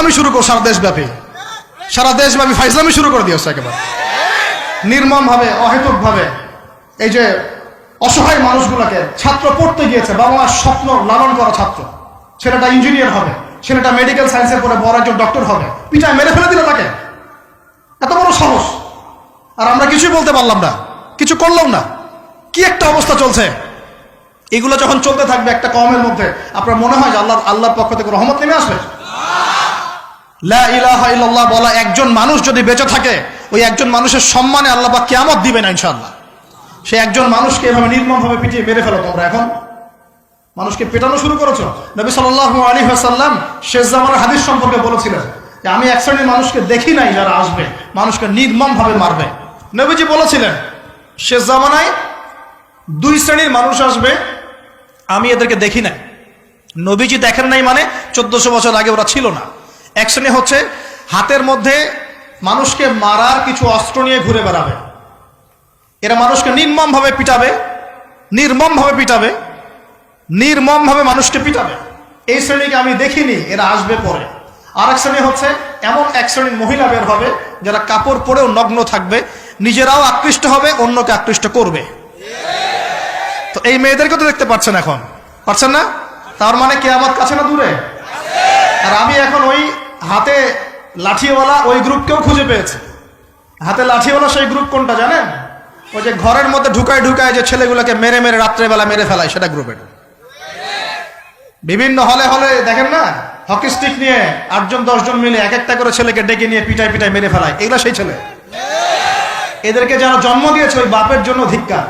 ফাইজলামি শুরু করো সারা দেশব্যাপী ফাইজলামি শুরু করে দিয়েছে একেবারে নির্মম ভাবে, অহেতুক ভাবে। এই যে অসহায় মানুষগুলোকে, ছাত্র পড়তে গিয়েছে, বাবা মার স্বপ্ন লালন করা ছাত্র, ছেলেটা ইঞ্জিনিয়ার হবে, ছেলেটা মেডিকেল সায়েন্সের পরে বড় একজন ডক্টর হবে, পিটায় মেরে ফেলে দিল তাকে। এত বড় সাহস! আর আমরা কিছুই বলতে পারলাম না, কিছু করলাম না। কি একটা অবস্থা চলছে! এগুলো যখন চলতে থাকবে একটা কওমের মধ্যে, আপনার মনে হয় যে আল্লাহর পক্ষ থেকে রহমত নেমে আসবে? লা ইলাহা ইল্লাল্লাহ বলা একজন মানুষ যদি বেঁচে থাকে, ওই একজন মানুষের সম্মানে আল্লাহ পাক কিয়ামত দিবে না ইনশাআল্লাহ। সে একজন মানুষকে এভাবে নির্মমভাবে পিটিয়ে মেরে ফেলো তোমরা। এখন মানুষকে পেটানো শুরু করেছো। নবী সাল্লাল্লাহু আলাইহি ওয়াসাল্লাম শেষ জামানার হাদিস সম্পর্কে বলেছিলেন যে আমি এক শ্রেণীর মানুষকে দেখি নাই যারা আসবে মানুষকে নির্মমভাবে মারবে। নবীজি বলেছিলেন শেষ জামানায় দুই শ্রেণীর মানুষ আসবে, আমি এদেরকে দেখি নাই। নবীজি দেখেন নাই মানে 1400 বছর আগে ওরা ছিল না। এক শ্রেণী হচ্ছে হাতের মধ্যে মানুষকে মারার কিছু অস্ত্র নিয়ে ঘুরে বেড়াবে, এরা মানুষকে নির্মমভাবে পিটাবে, নির্মমভাবে মানুষকে পিটাবে। এই শ্রেণীকে আমি দেখিনি, এরা আসবে পরে। আর এক শ্রেণী হচ্ছে এমন এক শ্রেণীর মহিলা বের হবে যারা কাপড় পরেও নগ্ন থাকবে, নিজেরাও আকৃষ্ট হবে, অন্যকে আকৃষ্ট করবে। তো এই মেয়েদেরকে তো দেখতে পাচ্ছেন, এখন পাচ্ছেন না? তার মানে কিয়ামত কাছে না দূরে? আর আমি এখন ওই হাতে লাঠিওয়ালা ওই গ্রুপকেও খুঁজে পেয়েছি। হাতে লাঠিওয়ালা সেই গ্রুপ কোনটা জানেন? ওই যে ঘরের মধ্যে ঢুকায় যে ছেলেগুলোকে মেরে রাত্রেবেলা মেরে ফেলায়, সেটা গ্রুপের। বিভিন্ন হলে দেখেন না, হকি স্টিক নিয়ে 8-10 জন মিলে এক একটা করে ছেলেকে ডেকে নিয়ে পিটায় মেরে ফেলায়, এগুলা সেই ছেলে। এদেরকে যারা জন্ম দিয়েছে ওই বাপের জন্য ধিক্কার,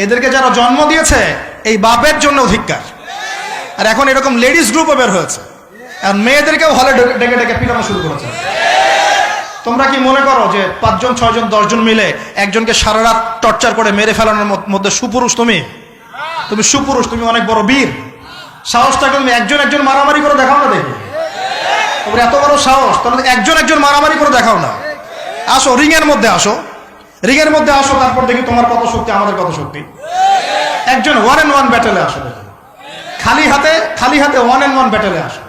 এদেরকে যারা জন্ম দিয়েছে এই বাপের জন্য ধিক্কার। আর এখন এরকম লেডিস গ্রুপও বের হয়েছে, এখন মেয়েদেরকেও হলে ডেকে পিটানো শুরু করেছে। তোমরা কি মনে করো যে 5 জন 6 জন 10 জন মিলে একজনকে সারা রাত টর্চার করে মেরে ফেলানোর মধ্যে সুপুরুষ? তুমি সুপুরুষ, তুমি অনেক বড় বীর। সাহসটাকে তুমি একজন মারামারি করে দেখাও না, দেখি তোমার এত বড় সাহস, তাহলে একজন মারামারি করে দেখাও না। আসো রিংয়ের মধ্যে আসো, তারপর দেখি তোমার কত শক্তি, আমাদের কত শক্তি। একজন 1-on-1 ব্যাটেলে আসো, দেখি খালি হাতে 1-on-1 ব্যাটেলে আসো।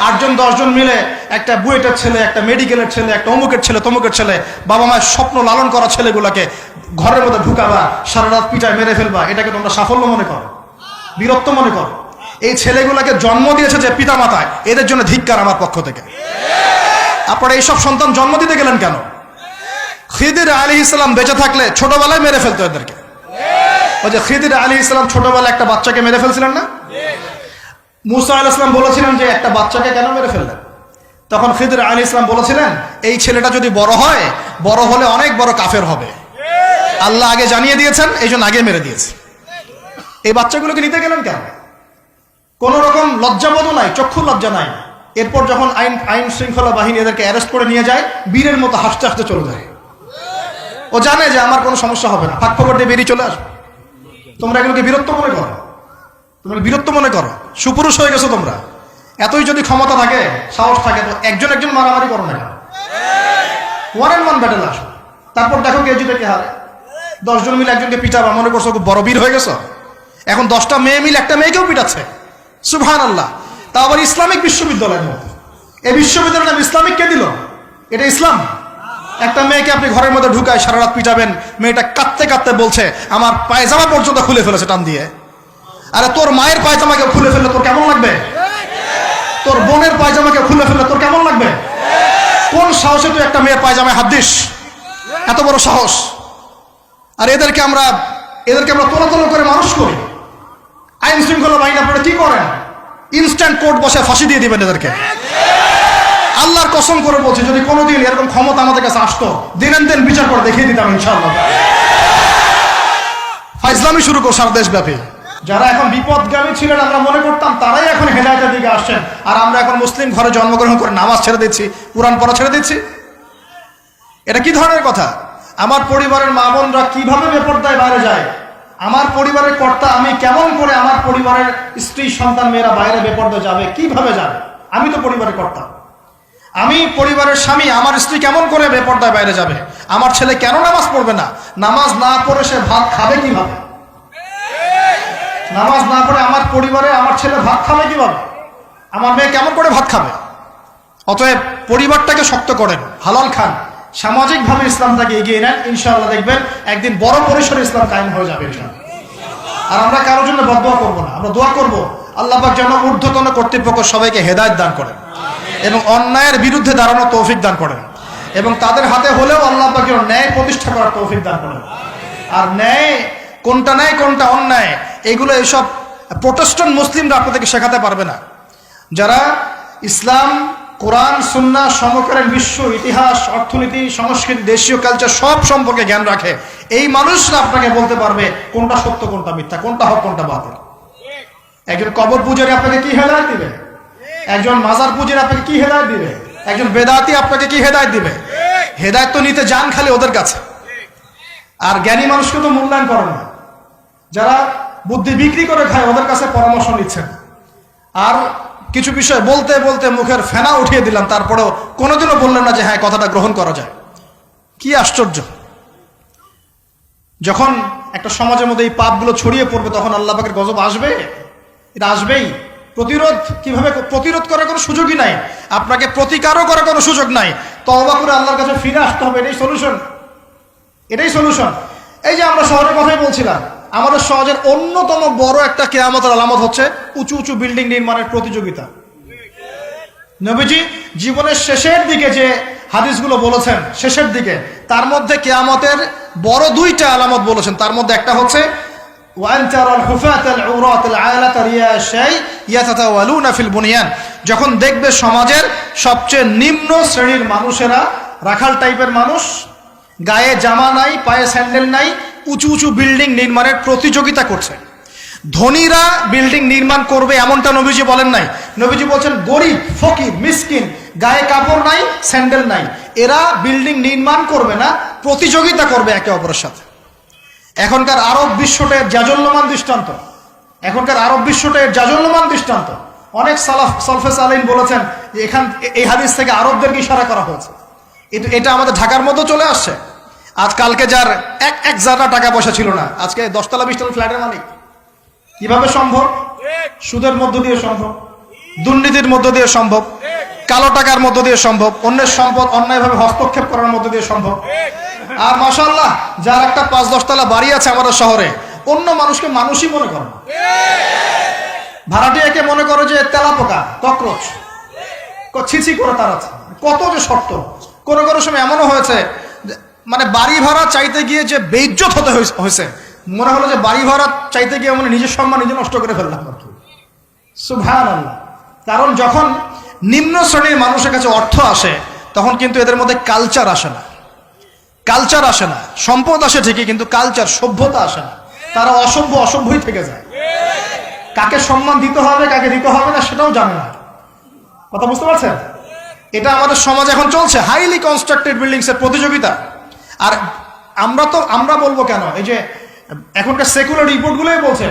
8 জন 10 জন মিলে একটা বুয়েটের ছেলে, একটা মেডিকেলের ছেলে, একটা অমুকের ছেলে, তমুকের ছেলে, বাবা মায়ের স্বপ্ন লালন করা ছেলেগুলোকে ঘরের মধ্যে ঢুকাবা, সারা রাত পিটায় মেরে ফেলবা, এটাকে তোমরা সাফল্য মনে করো, বীরত্ব মনে করো? এই ছেলেগুলোকে জন্ম দিয়েছে যে পিতা মাতায়, এদের জন্য ধিক্কার আমার পক্ষ থেকে। আপনারা এইসব সন্তান জন্ম দিতে গেলেন কেন? খিদির আলাইহিস সালাম বেঁচে থাকলে ছোটবেলায় মেরে ফেলতো এদেরকে। ওই যে খিদির আলাইহিস সালাম ছোটবেলায় একটা বাচ্চাকে মেরে ফেলছিলেন না? মুসা আলাইহিস সালাম বলেছিলেন যে একটা বাচ্চাকে কেন মেরে ফেললেন? তখন খিদির আলাইহিস সালাম বলেছিলেন এই ছেলেটা যদি বড় হলে অনেক বড় কাফের হবে। আল্লাহ আগে জানিয়ে দিয়েছেন, এই জন্য আগে মেরে দিয়েছে। এই বাচ্চাগুলোকে নিতে গেলেন কেন? কোন রকম লজ্জাবোধ নাই, চক্ষু লজ্জা নাই। এরপর যখন আইন শৃঙ্খলা বাহিনী এদেরকে অ্যারেস্ট করে নিয়ে যায়, বীরের মতো হাসতে হাসতে চলে যায়। ও জানে যে আমার কোনো সমস্যা হবে না, ফাঁক ফোকর দিয়ে বেরিয়ে চলে আসবে। তোমরা এগুলোকে বীরত্ব মনে করো, সুপুরুষ হয়ে গেছো তোমরা। এতই যদি ক্ষমতা থাকে, সাহস থাকে, তো একজন মারামারি করো না কেন? 1-on-1 ব্যাটেল আসো, তারপর দেখো কে জিতে কে হারে। 10 জন মিলে একজনকে পিটাবা, মনে করছো খুব বড় বীর হয়ে গেছো। এখন 10টা মেয়ে মিলে একটা মেয়েকেও পিটাচ্ছে, সুবহানাল্লাহ। তা আবার ইসলামিক বিশ্ববিদ্যালয়ের মধ্যে। এই বিশ্ববিদ্যালয়ের নাম ইসলামিক কে দিল? এটা ইসলাম? একটা মেয়েকে আপনি ঘরের মধ্যে ঢুকায় সারা রাত পিটাবেন, মেয়েটা কাঁদতে বলছে আমার পায়জামা পর্যন্ত খুলে ফেলেছে টান দিয়ে। আরে তোর মায়ের পায়জামাকে খুলে ফেললে তোর কেমন লাগবে? তোর বোনের পায়জামাকে খুলে ফেললে তোর কেমন লাগবে? কোন সাহসে তুই একটা মেয়ের পায়জামায় হাত দিস? এত বড় সাহস! আর এদেরকে আমরা তোলা করে মানুষ করি। আইন শৃঙ্খলা বাহিনী আপনারা কি করেন? ইনস্ট্যান্ট কোর্ট বসে ফাঁসি দিয়ে দিবেন এদেরকে। আল্লাহর কসম করে বলছি, যদি কোনোদিন এরকম ক্ষমতা আমাদের কাছে আসতো, দিন বিচার করে দেখিয়ে দিতাম ইনশাআল্লাহ। ফাইজলামি শুরু করো সারা দেশব্যাপী। যারা এখন বিপদগামী ছিলেন আমরা মনে করতাম, তারাই এখন হেদায়েতের দিকে আসছেন। আর আমরা এখন মুসলিম ঘরে জন্মগ্রহণ করে নামাজ ছেড়ে দিচ্ছি, কুরআন পড়া ছেড়ে দিচ্ছি। এটা কি ধরনের কথা? আমার পরিবারের মা বোনরা কিভাবে বেপরদায় বাইরে যায়? আমার পরিবারের কর্তা আমি কেমন করে আমার পরিবারের স্ত্রী সন্তান মেয়েরা বাইরে বেপরদায় যাবে? কিভাবে যাবে? আমি তো পরিবারের কর্তা, আমি পরিবারের স্বামী, আমার স্ত্রী কেমন করে বেপরদায় বাইরে যাবে? আমার ছেলে কেন নামাজ পড়বে না? নামাজ না পড়ে সে ভাত খাবে কিভাবে? নামাজ না পড়ে আমার পরিবারে আমার ছেলে ভাত খাবে কিভাবে? আমার মেয়ে কেমন করে ভাত খাবে? অতএব পরিবারটাকে শক্ত করেন, হালাল খান, সামাজিকভাবে ইসলামটাকে এগিয়ে নেন, ইনশাআল্লাহ দেখবেন একদিন বড় পরিসরে ইসলাম কায়েম হয়ে যাবে ইনশাআল্লাহ। আর আমরা কারোর জন্য বদদোয়া করব না, আমরা দোয়া করব আল্লাহ পাক যেন ঊর্ধ্বতন কর্তৃপক্ষ সবাইকে হেদায়েত দান করেন এবং অন্যায়ের বিরুদ্ধে দাঁড়ানোর তৌফিক দান করেন এবং তাদের হাতে হলেও আল্লাহ পাক যেন ন্যায় প্রতিষ্ঠা করার তৌফিক দান করেন। আর ন্যায় কোনটা ন্যায় কোনটা অন্যায় এগুলো এইসব প্রোটেস্ট্যান্ট মুসলিমরা আপনাদেরকে শেখাতে পারবে না। যারা ইসলাম, কোরআন, সুন্নাহ, সমকালীন বিশ্ব ইতিহাস, অর্থনীতি, সংস্কৃতি, দেশীয় কালচার সব সম্পর্কে জ্ঞান রাখে, এই মানুষরা আপনাকে বলতে পারবে কোনটা সত্য কোনটা মিথ্যা, কোনটা হক কোনটা বাতিল। একজন কবর পূজারী আপনাকে কি হেদায়েত দিবে? একজন মাজার পূজারী আপনাকে কি হেদায়েত দিবে? একজন বেদাতি আপনাকে কি হেদায়েত দিবে? হেদায়েত তো নিতে যান খালি ওদের কাছে। আর জ্ঞানী মানুষকে তো মূল্যায়ন করেন না, যারা বুদ্ধি বিক্রি করে খায় ওদের কাছে পরামর্শ নিচ্ছেন। আর কিছু বিষয় বলতে বলতে মুখের ফেনা উঠিয়ে দিলাম, তারপরেও কোনোদিনও বললেন না যে হ্যাঁ কথাটা গ্রহণ করা যায়। কি আশ্চর্য! যখন একটা সমাজের মধ্যে এই পাপগুলো ছড়িয়ে পড়বে তখন আল্লাহ পাকের গজব আসবে, এটা আসবেই। প্রতিরোধ কিভাবে? প্রতিরোধ করার কোনো সুযোগই নাই, আপনাকে প্রতিকারও করার কোনো সুযোগ নাই। তওবা করে আল্লাহর কাছে ফিরে আসতে হবে, এটাই সলিউশন, এটাই সলিউশন। এই যে আমরা শহরের কথাই বলছিলাম, আমাদের সমাজের অন্যতম বড় একটা কিয়ামতের আলামত হচ্ছে উঁচু উঁচু বিল্ডিং নির্মাণের প্রতিযোগিতা। নবীজি জীবনের শেষের দিকে যে হাদিসগুলো বলেছেন, শেষের দিকে, তার মধ্যে কিয়ামতের বড় দুইটা আলামত বলেছেন। তার মধ্যে একটা হচ্ছে যখন দেখবে সমাজের সবচেয়ে নিম্ন শ্রেণীর মানুষেরা, রাখাল টাইপের মানুষ, গায়ে জামা নাই, পায়ে স্যান্ডেল নাই, উঁচু উঁচু বিল্ডিং নির্মাণের প্রতিযোগিতা করছে। ধনীরা বিল্ডিং নির্মাণ করবে এমনটা নবীজি বলেন নাই। নবীজি বলছেন গরিব, ফকির, মিসকিন, গায়ে কাপড় নাই, স্যান্ডেল নাই, এরা বিল্ডিং নির্মাণ করবে না, প্রতিযোগিতা করবে একে অপরের সাথে। এখনকার আরব বিশ্বটার জাজল্যমান দৃষ্টান্ত, এখনকার আরব বিশ্বটার জাজল্যমান দৃষ্টান্ত। অনেক সালফে সালেহিন বলেছেন যে এই হাদিস থেকে আরবদেরকে ইশারা করা হয়েছে। এটা আমাদের ঢাকার মধ্যে চলে আসছে। আজকালকে যার এক জায়গা টাকা পয়সা ছিল না, আজকে 10 তলা 20 তলা ফ্ল্যাটের মালিক। কিভাবে সম্ভব? সুদের মধ্য দিয়ে সম্ভব, দুর্নীতির মধ্য দিয়ে সম্ভব, কালো টাকার মধ্য দিয়ে সম্ভব, অন্যের সম্পদ অন্যায়ভাবে হস্তক্ষেপ করার মধ্য দিয়ে সম্ভব। আর মাশাআল্লাহ, যার একটা 5-10 তলা বাড়ি আছে আমাদের শহরে, অন্য মানুষকে মানুষই মনে করে না, ভাড়াটিয়াকে মনে করে যে তেলাপোকা, ককরোচ, ছিছি করে তার আছে। কত যে শর্ত! কোনো কোনো সময় এমনও হয়েছে মানে বাড়ি ভাড়া চাইতে গিয়ে যে বেইজ্জত হতে হয়েছে, মনে হলো যে বাড়ি ভাড়া চাইতে গিয়ে মানে নিজের সম্মান নিজে নষ্ট করে ফেললাম আর কি। সুবহানাল্লাহ। কারণ যখন নিম্ন শ্রেণীর মানুষের কাছে অর্থ আসে তখন কিন্তু এদের মধ্যে কালচার আসে না, কালচার আসে না। সম্পদ আসে ঠিকই, কিন্তু কালচার, সভ্যতা আসে না। তারা অসভ্যই থেকে যায়। কাকে সম্মান দিতে হবে কাকে দিতে হবে না সেটাও জানে না। কথা বুঝতে পারছেন? এটা আমাদের সমাজ এখন চলছে, হাইলি কনস্ট্রাক্টেড বিল্ডিংস এর প্রতিযোগিতা। আর আমরা বলবো কেন, এই যে এখনকার সেকুলার রিপোর্টগুলোই বলছে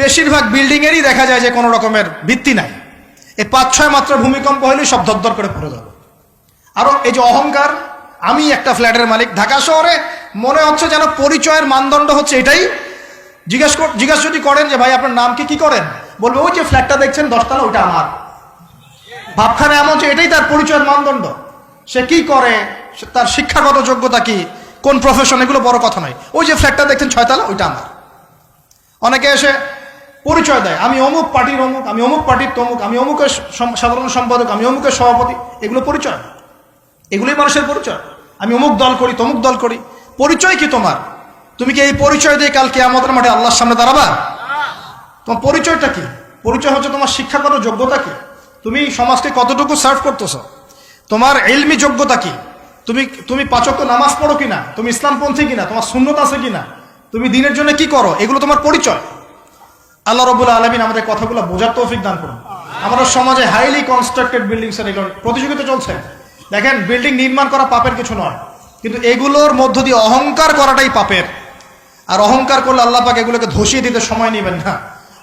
বেশিরভাগ বিল্ডিং এরই দেখা যায় যে কোনো রকমের ভিত্তি নাই। এই 5-6 মাত্র ভূমিকম্প হলেই সব ধরধর করে পড়ে যাবে। আরো এই যে অহংকার, আমি একটা ফ্ল্যাটের মালিক। ঢাকা শহরে মনে হচ্ছে যেন পরিচয়ের মানদণ্ড হচ্ছে এটাই। জিজ্ঞাসা যদি করেন যে ভাই আপনার নাম কি করেন, বলবে ওই যে ফ্ল্যাটটা দেখছেন 10 তলা, ওইটা আমার। ভাবখানে এমন যে এটাই তার পরিচয়ের মানদণ্ড। সে কি করে, তার শিক্ষাগত যোগ্যতা কি, কোন প্রফেশন, এগুলো বড় কথা নয়। ওই যে ফ্ল্যাটটা দেখছেন 6 তলা, ওইটা আমার। অনেকে এসে পরিচয় দেয়, আমি অমুক পার্টির অমুক, আমি অমুক পার্টির তমুক, আমি অমুকের সাধারণ সম্পাদক, আমি অমুকের সভাপতি। এগুলো পরিচয়, এগুলোই মানুষের পরিচয়। আমি অমুক দল করি, তমুক দল করি। পরিচয় কি তোমার? তুমি কি এই পরিচয় দিয়ে কালকে আমাদের মাঠে আল্লাহর সামনে দাঁড়াবা? তোমার পরিচয়টা কি? পরিচয় হচ্ছে তোমার শিক্ষাগত যোগ্যতা কি, তুমি সমাজকে কতটুকু সার্ভ করতেছো, তোমার ইলমি যোগ্যতা কি, তুমি 5 ওয়াক্ত নামাজ পড়ো কিনা, তুমি ইসলামপন্থী কিনা, তোমার সুন্নত আছে কিনা, তুমি দিনের জন্য কি করো, এগুলো তোমার পরিচয়। আল্লাহ রাব্বুল আলামিন আমাদের কথাগুলো বোঝার তৌফিক দান করুন। আমাদের সমাজে হাইলি কনস্ট্রাক্টেড বিল্ডিংস এর প্রতিযোগিতা চলছে। দেখেন, বিল্ডিং নির্মাণ করা পাপের কিছু নয়, কিন্তু এগুলোর মধ্য দিয়ে অহংকার করাটাই পাপের। আর অহংকার করলে আল্লাহ পাক এগুলোকে ধসিয়ে দিতে সময় নেবেন না।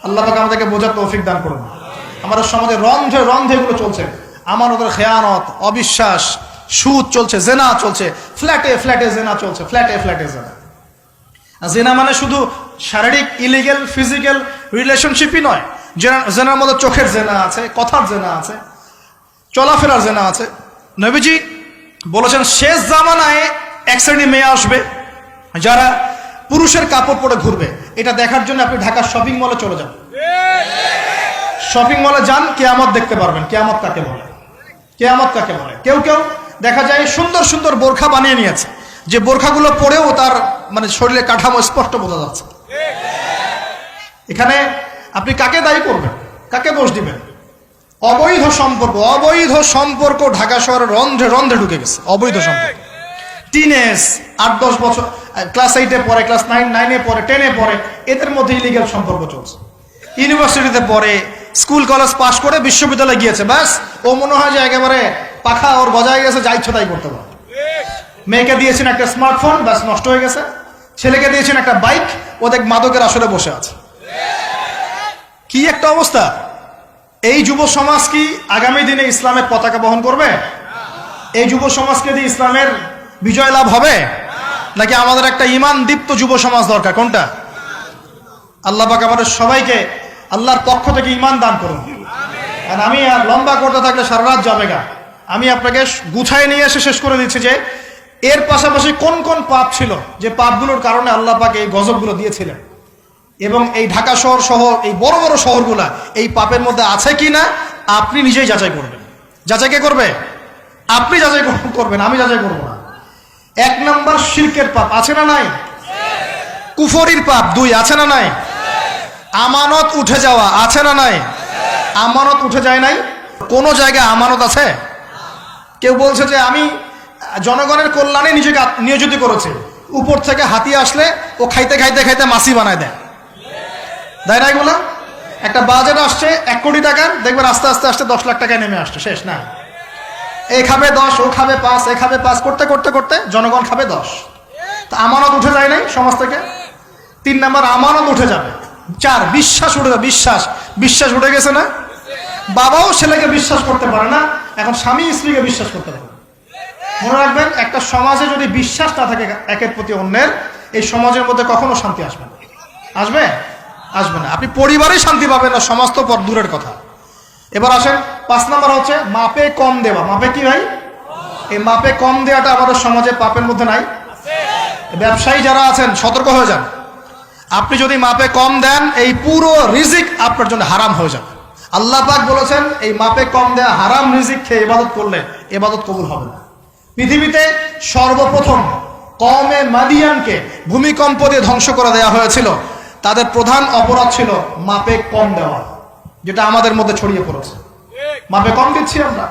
আল্লাহ পাক আমাদেরকে বোঝার তৌফিক দান করুন। আমাদের সমাজে রন্ধে রন্ধে এগুলো চলছে। আমানতের খেয়ানত, অবিশ্বাস, সুদ চলছে, জেনা চলছে, ফ্ল্যাটে ফ্ল্যাটে জেনা চলছে, ফ্ল্যাটে ফ্ল্যাটে জেনা। জেনা মানে শুধু শারীরিক ইলিগেল ফিজিক্যাল রিলেশনশিপই নয়, জেনার মধ্যে চোখের জেনা আছে, কথার জেনা আছে, চলাফেরার জেনা আছে। নবীজি বলেছেন শেষ জামানায় এক শ্রেণী মেয়ে আসবে যারা পুরুষের কাপড় পরে ঘুরবে। এটা দেখার জন্য আপনি ঢাকার শপিং মলে চলে যান, শপিং মলে যান, কিয়ামত দেখতে পারবেন। কিয়ামত কাকে বলে? কিয়ামত কাকে বলে? কেউ কেউ দেখা যায় সুন্দর সুন্দর বোরখা বানিয়ে নিয়েছে, যে বোরখাগুলো পরেও তার মানে শরীরের কাঠামো স্পষ্ট বোঝা যাচ্ছে। এখানে আপনি কাকে দায়ী করবেন, কাকে দোষ দিবেন? অবৈধ সম্পর্ক, অবৈধ সম্পর্ক ঢাকা শহরের রন্ধ্রে রন্ধ্রে ঢুকে গেছে। অবৈধ সম্পর্ক, টিনেজ 8-10 বছর, ক্লাস 8-এ পড়ে, ক্লাস 9-এ পড়ে, 10-এ পড়ে, এদের মধ্যে ইলিগাল সম্পর্ক চলছে। ইউনিভার্সিটিতে পড়ে, স্কুল কলেজ পাশ করে বিশ্ববিদ্যালয়ে গিয়েছে, ব্যাস ও মনে হয় যে একেবারে পাখা ওর গজায় গেছে, যা ইচ্ছা তাই করতে পারে। মেয়েকে দিয়েছেন একটা স্মার্টফোন, ব্যাস নষ্ট হয়ে গেছে। ছেলেকে দিয়েছেন একটা বাইক, ও দেখ মাদকের আসরে বসে আছে। কি একটা অবস্থা! এই যুব সমাজ কি আগামী দিনে ইসলামের পতাকা বহন করবে? এই যুব সমাজকে দিয়ে ইসলামের বিজয় লাভ হবে, নাকি আমাদের একটা ঈমান দীপ্ত যুব সমাজ দরকার? কোনটা? আল্লাহ পাক আমাদের সবাইকে আল্লাহর পক্ষ থেকে ঈমান দান করুন। আর আমি আর লম্বা করতে থাকলে সারা রাত যাবে গা। আমি আপনাকে গুছায় নিয়ে এসে শেষ করে দিচ্ছি যে এর পাশাপাশি কোন কোন পাপ ছিল, যে পাপগুলোর কারণে আল্লাহ পাক এই গজবগুলো দিয়েছিলেন, এবং এই ঢাকা শহর সহ এই বড় বড় শহরগুলা এই পাপের মধ্যে আছে কি না আপনি নিজেই যাচাই করবেন। যাচাই কে করবে? আপনি যাচাই করবেন, আমি যাচাই করব না। 1 নম্বর শিরকের পাপ আছে না নাই? কুফরির পাপ 2 আছে না নাই? আমানত উঠে যাওয়া আছে না নাই? আমানত উঠে যায় নাই? কোন জায়গায় আমানত আছে? কেউ বলছে যে আমি জনগণের কল্যাণে নিজেকে নিয়োজিত করেছে, উপর থেকে হাতি আসলে ও খাইতে খাইতে খাইতে মাসি বানায় দেয়, তাই না? এগুলো একটা বাজেট আসছে 1 কোটি টাকার, দেখবেন আস্তে আস্তে আস্তে 10 লাখ টাকায় নেমে আসছে, শেষ না? এ খাবে 10, ও খাবে 5, এ খাবে 5 করতে করতে করতে জনগণ খাবে 10। তা আমানত উঠে যায় নাই সমাজ থেকে? 3 নম্বর আমানত উঠে যাবে। 4 বিশ্বাস উঠে যাবে। বিশ্বাস উঠে গেছে না? বাবাও ছেলেকে বিশ্বাস করতে পারে না, এখন স্বামী স্ত্রীকে বিশ্বাস করতে পারে। মনে রাখবেন, একটা সমাজে যদি বিশ্বাস না থাকে একের প্রতি অন্যের, এই সমাজের মধ্যে কখনো শান্তি আসবে না। আসবে? আসবে না। আপনি পরিবারে শান্তি পাবেন না, সমাজ তো দূরের কথা। এবার আসেন 5 নম্বর হচ্ছে মাপে কম দেওয়া। মাপে কি ভাই? এই মাপে কম দেওয়াটা আমাদের সমাজে পাপের মধ্যে নাই? ব্যবসায়ী যারা আছেন সতর্ক হয়ে যান। আপনি যদি মাপে কম দেন, এই পুরো রিজিক আপনার জন্য হারাম হয়ে যাবে। আল্লাহ পাক বলেছেন এই মাপে কম দেয়া হারাম রিজিক খেয়ে ইবাদত করলে ইবাদত কবুল হবে না। পৃথিবীতে সর্বপ্রথম কওমে মাদিয়ানকে ভূমিকম্প দিয়ে ধ্বংস করে দেওয়া হয়েছিল। তাদের প্রধান অপরাধ ছিল মাপে কম দেওয়া, যেটা আমাদের মধ্যে ছড়িয়ে পড়েছে। মাপে কম দিচ্ছি আমরা।